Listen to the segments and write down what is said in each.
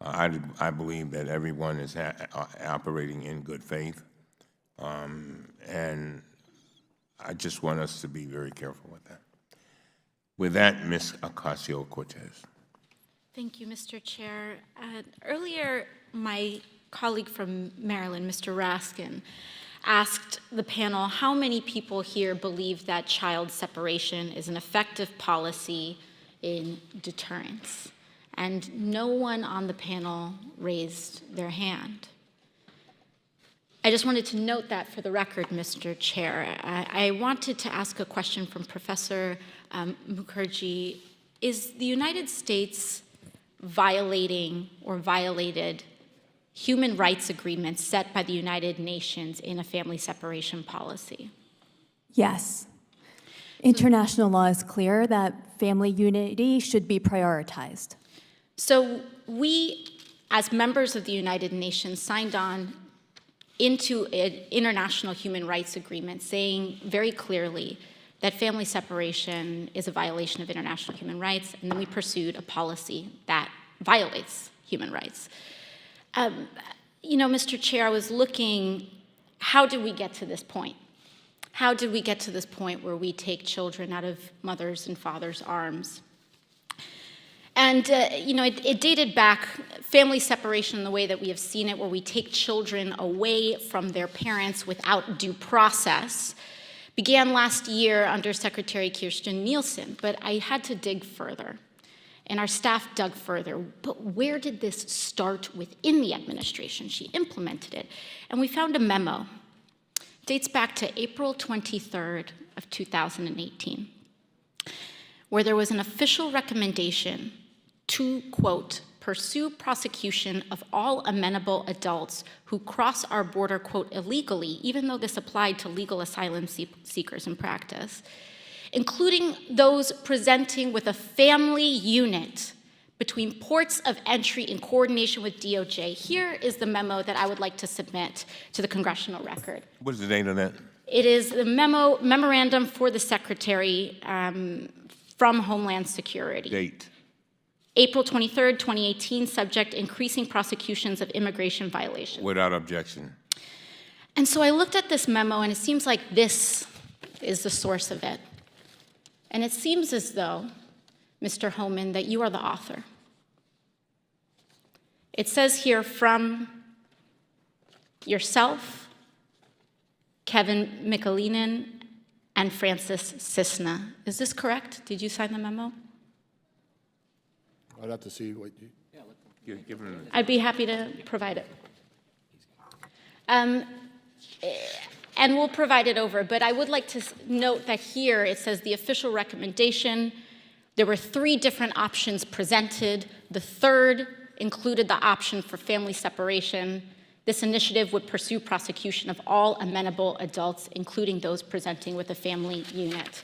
I believe that everyone is operating in good faith, and I just want us to be very careful with that. With that, Ms. Ocasio-Cortez. Thank you, Mr. Chair. Earlier, my colleague from Maryland, Mr. Raskin, asked the panel how many people here believe that child separation is an effective policy in deterrence. And no one on the panel raised their hand. I just wanted to note that for the record, Mr. Chair. I wanted to ask a question from Professor Mukherjee. Is the United States violating or violated human rights agreements set by the United Nations in a family separation policy? Yes. International law is clear that family unity should be prioritized. So we, as members of the United Nations, signed on into an international human rights agreement saying very clearly that family separation is a violation of international human rights, and then we pursued a policy that violates human rights. You know, Mr. Chair, I was looking, how did we get to this point? How did we get to this point where we take children out of mothers' and fathers' arms? And, you know, it dated back, family separation in the way that we have seen it, where we take children away from their parents without due process, began last year under Secretary Kirstjen Nielsen, but I had to dig further. And our staff dug further. But where did this start within the administration? She implemented it. And we found a memo. It dates back to April 23rd of 2018, where there was an official recommendation to, quote, pursue prosecution of all amenable adults who cross our border, quote, illegally, even though this applied to legal asylum seekers in practice, including those presenting with a family unit between ports of entry in coordination with DOJ. Here is the memo that I would like to submit to the congressional record. What is the date of that? It is the memorandum for the Secretary from Homeland Security. Date. April 23rd, 2018, subject increasing prosecutions of immigration violations. Without objection. And so I looked at this memo, and it seems like this is the source of it. And it seems as though, Mr. Homan, that you are the author. It says here from yourself, Kevin Michalinen, and Francis Cisna. Is this correct? Did you sign the memo? I'd have to see what you... I'd be happy to provide it. And we'll provide it over, but I would like to note that here it says the official recommendation. There were 3 different options presented. The third included the option for family separation. This initiative would pursue prosecution of all amenable adults, including those presenting with a family unit.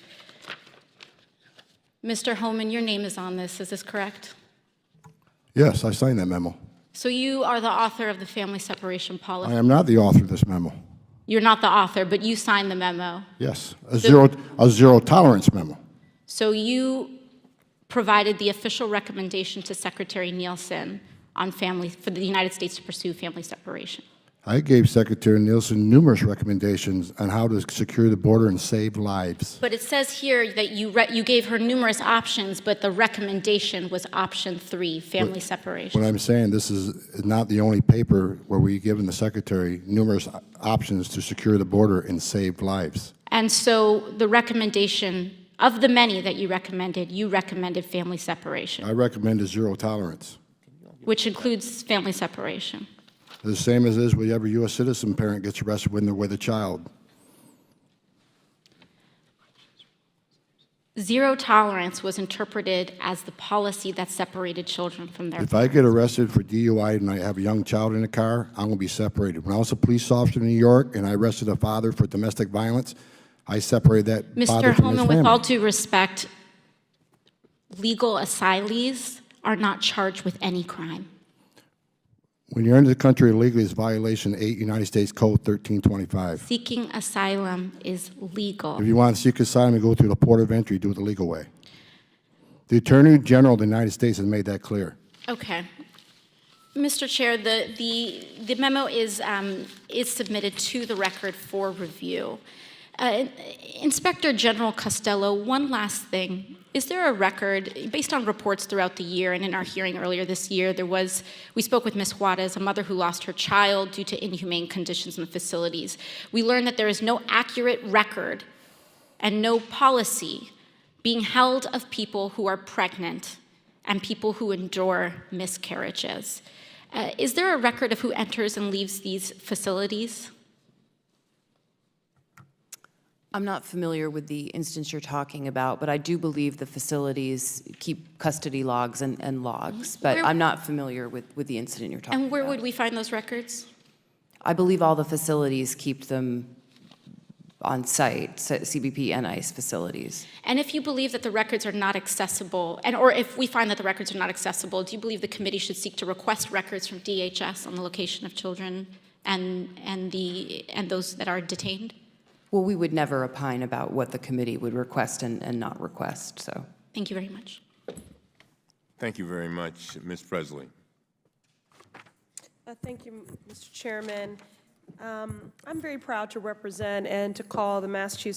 Mr. Homan, your name is on this, is this correct? Yes, I signed that memo. So you are the author of the family separation policy? I am not the author of this memo. You're not the author, but you signed the memo. Yes, a zero tolerance memo. So you provided the official recommendation to Secretary Nielsen on for the United States to pursue family separation. I gave Secretary Nielsen numerous recommendations on how to secure the border and save lives. But it says here that you gave her numerous options, but the recommendation was option 3, family separation. What I'm saying, this is not the only paper where we've given the Secretary numerous options to secure the border and save lives. And so the recommendation, of the many that you recommended family separation. I recommended zero tolerance. Which includes family separation. The same as is with every U.S. citizen parent gets arrested when they're with a child. Zero tolerance was interpreted as the policy that separated children from their If I get arrested for DUI and I have a young child in the car, I'm going to be separated. When I was a police officer in New York and I arrested a father for domestic violence, I separated that father from his Mr. Homan, family. with all due respect, legal asylees are not charged with any crime. When you're into the country illegally, it's violation 8 United States Code 1325. Seeking asylum is legal. If you want to seek asylum and go through the port of entry, do it the legal way. The Attorney General of the United States has made that clear. Okay. Mr. Chair, the memo is submitted to the record for review. Inspector General Costello, one last thing. Is there a record, based on reports throughout the year, and in our hearing earlier this year, we spoke with Ms. Juarez, a mother who lost her child due to inhumane conditions in the facilities. We learned that there is no accurate record and no policy being held of people who are pregnant and people who endure miscarriages. Is there a record of who enters and leaves these facilities? I'm not familiar with the instance you're talking about, but I do believe the facilities keep custody logs and logs, but I'm not familiar with the incident you're talking about. And where would we find those records? I believe all the facilities keep them on site, CBP and ICE facilities. And if you believe that the records are not accessible, or if we find that the records are not accessible, do you believe the committee should seek to request records from DHS on the location of children and those that are detained? Well, we would never opine about what the committee would request and not request, so. Thank you very much. Thank you very much. Ms. Presley. Thank you, Mr. Chairman. I'm very proud to represent and to call the Massachusetts